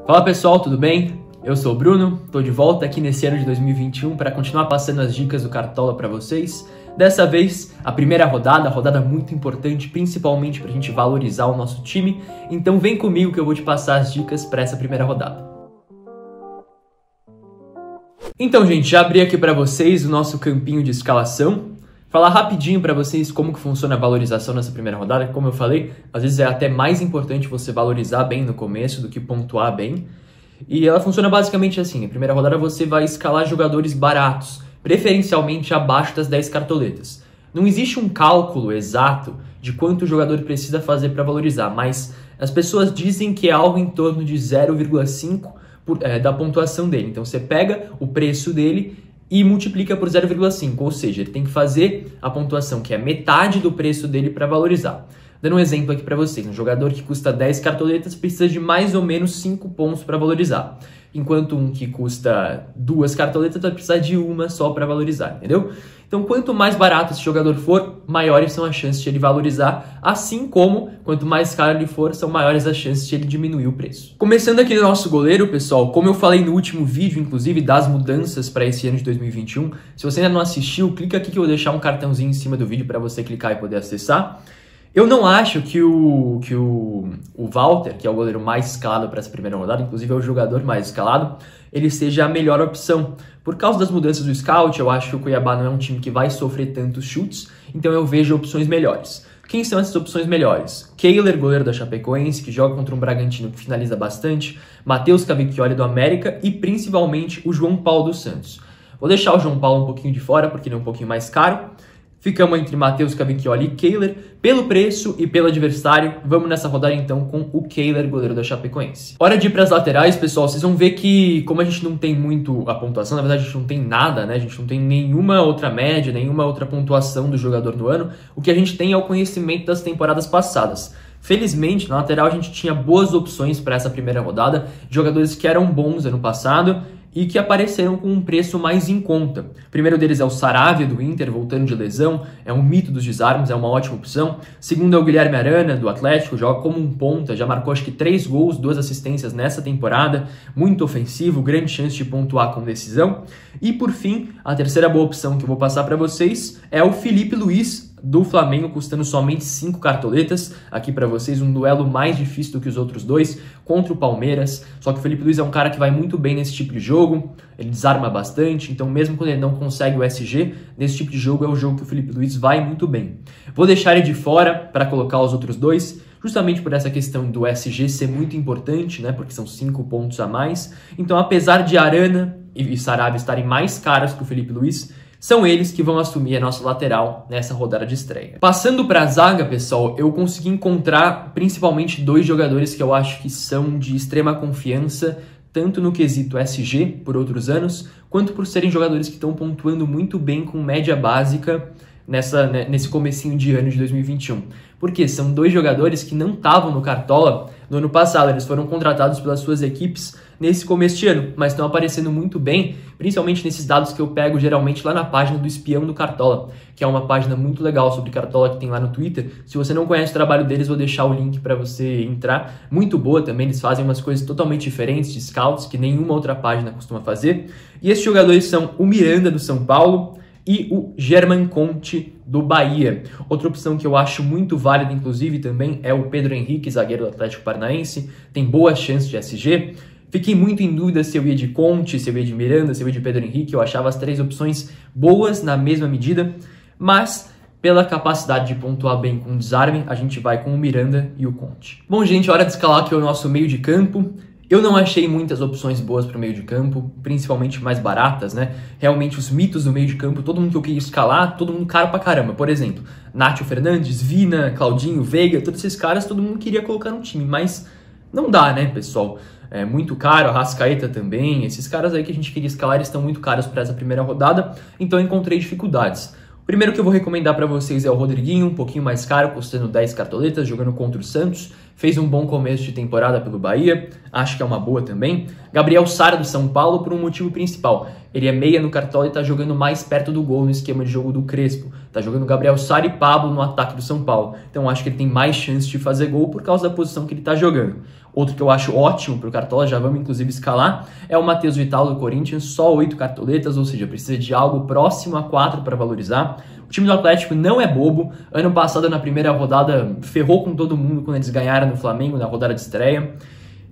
Fala pessoal, tudo bem? Eu sou o Bruno, tô de volta aqui nesse ano de 2021 para continuar passando as dicas do Cartola para vocês. Dessa vez, a primeira rodada muito importante, principalmente para a gente valorizar o nosso time. Então vem comigo que eu vou te passar as dicas para essa primeira rodada. Então, gente, já abri aqui para vocês o nosso campinho de escalação. Falar rapidinho para vocês como que funciona a valorização nessa primeira rodada. Como eu falei, às vezes é até mais importante você valorizar bem no começo do que pontuar bem. E ela funciona basicamente assim. Na primeira rodada você vai escalar jogadores baratos, preferencialmente abaixo das 10 cartoletas. Não existe um cálculo exato de quanto o jogador precisa fazer para valorizar, mas as pessoas dizem que é algo em torno de 0,5 da pontuação dele. Então você pega o preço dele e multiplica por 0,5, ou seja, ele tem que fazer a pontuação que é metade do preço dele para valorizar. Dando um exemplo aqui para vocês, um jogador que custa 10 cartoletas precisa de mais ou menos 5 pontos para valorizar, enquanto um que custa 2 cartoletas vai precisar de uma só para valorizar, entendeu? Então, quanto mais barato esse jogador for, maiores são as chances de ele valorizar, assim como, quanto mais caro ele for, são maiores as chances de ele diminuir o preço. Começando aqui no nosso goleiro, pessoal, como eu falei no último vídeo, inclusive, das mudanças para esse ano de 2021, se você ainda não assistiu, clica aqui que eu vou deixar um cartãozinho em cima do vídeo para você clicar e poder acessar. Eu não acho que o Walter, que é o goleiro mais escalado para essa primeira rodada, inclusive é o jogador mais escalado, ele seja a melhor opção. Por causa das mudanças do scout, eu acho que o Cuiabá não é um time que vai sofrer tantos chutes, então eu vejo opções melhores. Quem são essas opções melhores? Kehler, goleiro da Chapecoense, que joga contra um Bragantino que finaliza bastante, Matheus Cavicchioli do América e principalmente o João Paulo dos Santos. Vou deixar o João Paulo um pouquinho de fora, porque ele é um pouquinho mais caro. Ficamos entre Matheus Cavicchioli e Kehler. Pelo preço e pelo adversário, vamos nessa rodada então com o Kehler, goleiro da Chapecoense. Hora de ir para as laterais, pessoal. Vocês vão ver que, como a gente não tem muito a pontuação, na verdade a gente não tem nada, né? A gente não tem nenhuma outra média, nenhuma outra pontuação do jogador no ano. O que a gente tem é o conhecimento das temporadas passadas. Felizmente, na lateral a gente tinha boas opções para essa primeira rodada, jogadores que eram bons ano passado e que apareceram com um preço mais em conta. O primeiro deles é o Saravia, do Inter, voltando de lesão, é um mito dos desarmes, é uma ótima opção. Segundo é o Guilherme Arana, do Atlético, joga como um ponta, já marcou acho que 3 gols, 2 assistências nessa temporada, muito ofensivo, grande chance de pontuar com decisão. E por fim, a terceira boa opção que eu vou passar para vocês é o Felipe Luiz, do Flamengo, custando somente 5 cartoletas. Aqui para vocês um duelo mais difícil do que os outros dois, contra o Palmeiras. Só que o Felipe Luiz é um cara que vai muito bem nesse tipo de jogo, ele desarma bastante, então mesmo quando ele não consegue o SG, nesse tipo de jogo é o jogo que o Felipe Luiz vai muito bem. Vou deixar ele de fora para colocar os outros dois, justamente por essa questão do SG ser muito importante, né? Porque são 5 pontos a mais. Então, apesar de Arana e Saravia estarem mais caros que o Felipe Luiz, são eles que vão assumir a nossa lateral nessa rodada de estreia. Passando para a zaga, pessoal, eu consegui encontrar principalmente 2 jogadores que eu acho que são de extrema confiança, tanto no quesito SG, por outros anos, quanto por serem jogadores que estão pontuando muito bem com média básica nesse comecinho de ano de 2021. Porque são 2 jogadores que não estavam no Cartola no ano passado, eles foram contratados pelas suas equipes nesse começo de ano, mas estão aparecendo muito bem, principalmente nesses dados que eu pego geralmente lá na página do Espião do Cartola, que é uma página muito legal sobre Cartola que tem lá no Twitter. Se você não conhece o trabalho deles, vou deixar o link para você entrar. Muito boa também, eles fazem umas coisas totalmente diferentes de scouts que nenhuma outra página costuma fazer. E esses jogadores são o Miranda do São Paulo e o German Conte do Bahia. Outra opção que eu acho muito válida, inclusive, também é o Pedro Henrique, zagueiro do Atlético Paranaense. Tem boas chances de SG. Fiquei muito em dúvida se eu ia de Conte, se eu ia de Miranda, se eu ia de Pedro Henrique. Eu achava as 3 opções boas na mesma medida, mas pela capacidade de pontuar bem com o desarme, a gente vai com o Miranda e o Conte. Bom, gente, hora de escalar aqui o nosso meio de campo. Eu não achei muitas opções boas para o meio de campo, principalmente mais baratas, né? Realmente os mitos do meio de campo, todo mundo que eu queria escalar, todo mundo caro pra caramba. Por exemplo, Nátio Fernandes, Vina, Claudinho, Veiga, todos esses caras, todo mundo queria colocar no time, mas não dá, né, pessoal? É muito caro, Arrascaeta também, esses caras aí que a gente queria escalar, eles estão muito caros para essa primeira rodada, então eu encontrei dificuldades. O primeiro que eu vou recomendar para vocês é o Rodriguinho, um pouquinho mais caro, custando 10 cartoletas, jogando contra o Santos. Fez um bom começo de temporada pelo Bahia, acho que é uma boa também. Gabriel Sara do São Paulo por um motivo principal. Ele é meia no Cartola e tá jogando mais perto do gol no esquema de jogo do Crespo. Tá jogando Gabriel Sara e Pablo no ataque do São Paulo. Então acho que ele tem mais chance de fazer gol por causa da posição que ele tá jogando. outro que eu acho ótimo pro Cartola, já vamos inclusive escalar, é o Matheus Vital do Corinthians, só 8 cartoletas, ou seja, precisa de algo próximo a 4 para valorizar. O time do Atlético não é bobo, ano passado na primeira rodada ferrou com todo mundo quando eles ganharam no Flamengo na rodada de estreia.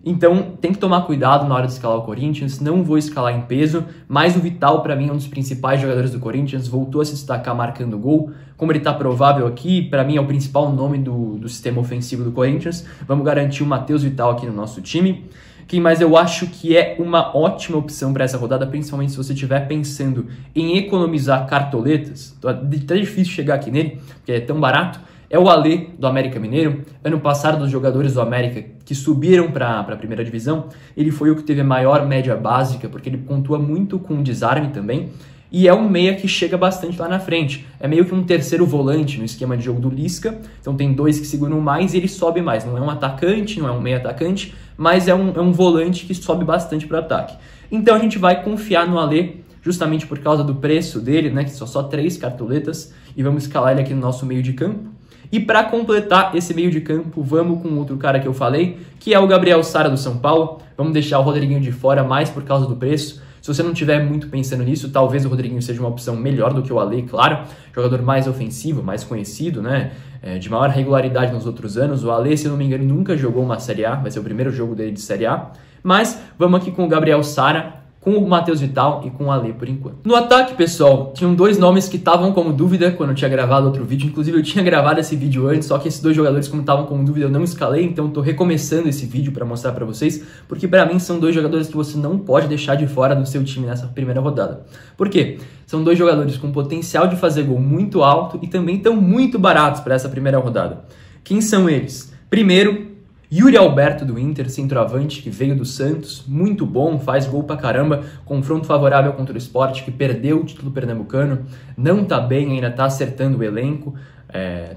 Então tem que tomar cuidado na hora de escalar o Corinthians, não vou escalar em peso, mas o Vital para mim é um dos principais jogadores do Corinthians, voltou a se destacar marcando gol, como ele está provável aqui, para mim é o principal nome do sistema ofensivo do Corinthians, vamos garantir o Matheus Vital aqui no nosso time. Quem mais eu acho que é uma ótima opção para essa rodada, principalmente se você estiver pensando em economizar cartoletas, tá difícil chegar aqui nele, porque é tão barato, é o Alê, do América Mineiro. Ano passado, dos jogadores do América que subiram para a primeira divisão, ele foi o que teve a maior média básica, porque ele pontua muito com desarme também, e é um meia que chega bastante lá na frente. É meio que um terceiro volante no esquema de jogo do Lisca, então tem dois que seguram mais e ele sobe mais. Não é um atacante, não é um meia atacante, mas é um volante que sobe bastante para o ataque. Então a gente vai confiar no Alê, justamente por causa do preço dele, né, que são só 3 cartoletas, e vamos escalar ele aqui no nosso meio de campo. E para completar esse meio de campo, vamos com outro cara que eu falei, que é o Gabriel Sara do São Paulo. Vamos deixar o Rodriguinho de fora mais por causa do preço. Se você não estiver muito pensando nisso, talvez o Rodriguinho seja uma opção melhor do que o Alê, claro. Jogador mais ofensivo, mais conhecido, né? De maior regularidade nos outros anos. O Alê, se eu não me engano, nunca jogou uma Série A. Vai ser o primeiro jogo dele de Série A. Mas vamos aqui com o Gabriel Sara, com o Matheus Vital e com o Alê por enquanto. No ataque, pessoal, tinham 2 nomes que estavam como dúvida quando eu tinha gravado outro vídeo. Inclusive, eu tinha gravado esse vídeo antes, só que esses 2 jogadores, como estavam como dúvida, eu não escalei. Então, eu tô recomeçando esse vídeo para mostrar para vocês, porque para mim são 2 jogadores que você não pode deixar de fora do seu time nessa primeira rodada. Por quê? São 2 jogadores com potencial de fazer gol muito alto e também estão muito baratos para essa primeira rodada. Quem são eles? Primeiro, Yuri Alberto do Inter, centroavante que veio do Santos, muito bom, faz gol pra caramba, confronto favorável contra o Sport, que perdeu o título pernambucano, não tá bem, ainda tá acertando o elenco,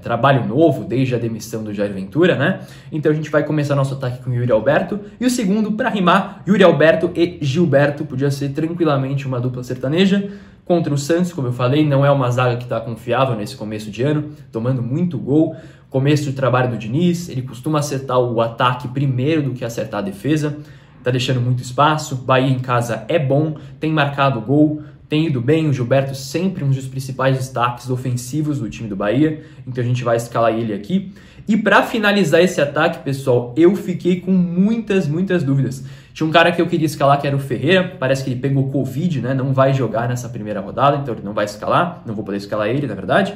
trabalho novo desde a demissão do Jair Ventura, né? Então a gente vai começar nosso ataque com o Yuri Alberto, e o segundo, para rimar, Yuri Alberto e Gilberto, podia ser tranquilamente uma dupla sertaneja. Contra o Santos, como eu falei, não é uma zaga que está confiável nesse começo de ano, tomando muito gol. Começo de trabalho do Diniz, ele costuma acertar o ataque primeiro do que acertar a defesa, tá deixando muito espaço. Bahia em casa é bom, tem marcado gol, tem ido bem. O Gilberto sempre um dos principais destaques ofensivos do time do Bahia, então a gente vai escalar ele aqui. E para finalizar esse ataque, pessoal, eu fiquei com muitas dúvidas. Tinha um cara que eu queria escalar, que era o Ferreira, parece que ele pegou Covid, né? Não vai jogar nessa primeira rodada, então ele não vai escalar, não vou poder escalar ele, na verdade.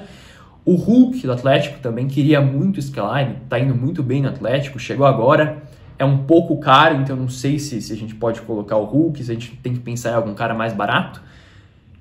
O Hulk do Atlético também queria muito escalar, ele tá indo muito bem no Atlético, chegou agora, é um pouco caro, então não sei se a gente pode colocar o Hulk, se a gente tem que pensar em algum cara mais barato.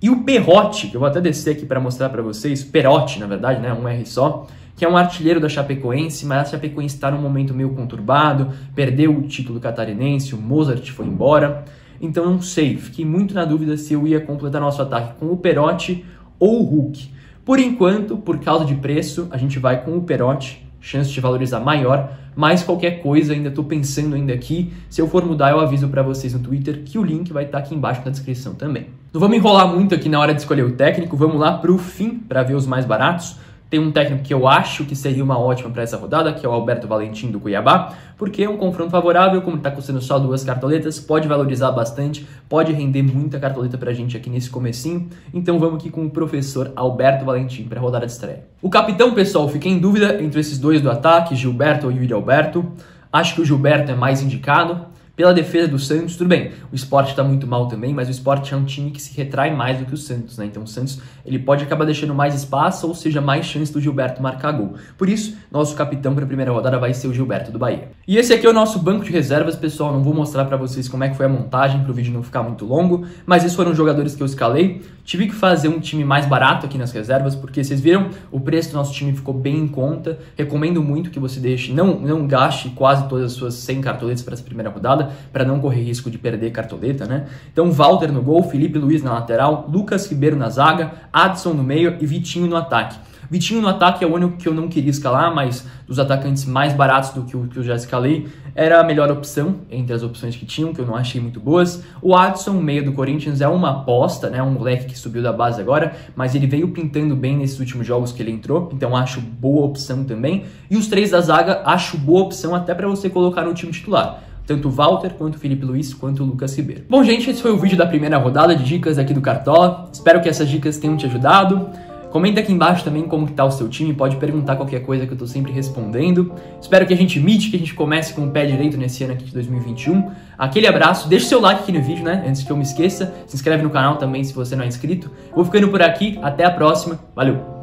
E o Perotti, que eu vou até descer aqui para mostrar para vocês, Perotti, na verdade, né, um R só, que é um artilheiro da Chapecoense, mas a Chapecoense está num momento meio conturbado, perdeu o título catarinense, o Mozart foi embora, então não sei, fiquei muito na dúvida se eu ia completar nosso ataque com o Perotti ou o Hulk. Por enquanto, por causa de preço, a gente vai com o Perotti, chance de valorizar maior, mas qualquer coisa, ainda estou pensando ainda aqui, se eu for mudar eu aviso para vocês no Twitter, que o link vai estar aqui embaixo na descrição também. Não vamos enrolar muito aqui na hora de escolher o técnico, vamos lá para o fim, para ver os mais baratos. Tem um técnico que eu acho que seria uma ótima para essa rodada, que é o Alberto Valentim do Cuiabá, porque é um confronto favorável, como está custando só 2 cartoletas, pode valorizar bastante, pode render muita cartoleta para a gente aqui nesse comecinho. Então vamos aqui com o professor Alberto Valentim para a rodada de estreia. O capitão, pessoal, fiquei em dúvida entre esses 2 do ataque, Gilberto ou Yuri Alberto. Acho que o Gilberto é mais indicado. Pela defesa do Santos, tudo bem, o Sport está muito mal também, mas o Sport é um time que se retrai mais do que o Santos, né? Então o Santos ele pode acabar deixando mais espaço, ou seja, mais chance do Gilberto marcar gol. Por isso, nosso capitão para a primeira rodada vai ser o Gilberto do Bahia. E esse aqui é o nosso banco de reservas, pessoal, não vou mostrar para vocês como é que foi a montagem para o vídeo não ficar muito longo, mas esses foram os jogadores que eu escalei. Tive que fazer um time mais barato aqui nas reservas, porque vocês viram, o preço do nosso time ficou bem em conta. Recomendo muito que você deixe, não gaste quase todas as suas 100 cartoletas para essa primeira rodada, para não correr risco de perder cartoleta, né? Então, Walter no gol, Felipe Luiz na lateral, Lucas Ribeiro na zaga, Adson no meio e Vitinho no ataque. Vitinho no ataque é o único que eu não queria escalar, mas dos atacantes mais baratos do que eu já escalei, era a melhor opção entre as opções que tinham, que eu não achei muito boas. O Adson, meio do Corinthians, é uma aposta, né? Um moleque que subiu da base agora, mas ele veio pintando bem nesses últimos jogos que ele entrou, então acho boa opção também. E os 3 da zaga, acho boa opção até para você colocar no time titular. tanto o Walter, quanto o Felipe Luiz, quanto o Lucas Ribeiro. Bom, gente, esse foi o vídeo da primeira rodada de dicas aqui do Cartola. Espero que essas dicas tenham te ajudado. Comenta aqui embaixo também como que tá o seu time, pode perguntar qualquer coisa que eu tô sempre respondendo. Espero que a gente mite, que a gente comece com o pé direito nesse ano aqui de 2021. Aquele abraço, deixa o seu like aqui no vídeo, né? Antes que eu me esqueça. Se inscreve no canal também se você não é inscrito. Vou ficando por aqui, até a próxima. Valeu!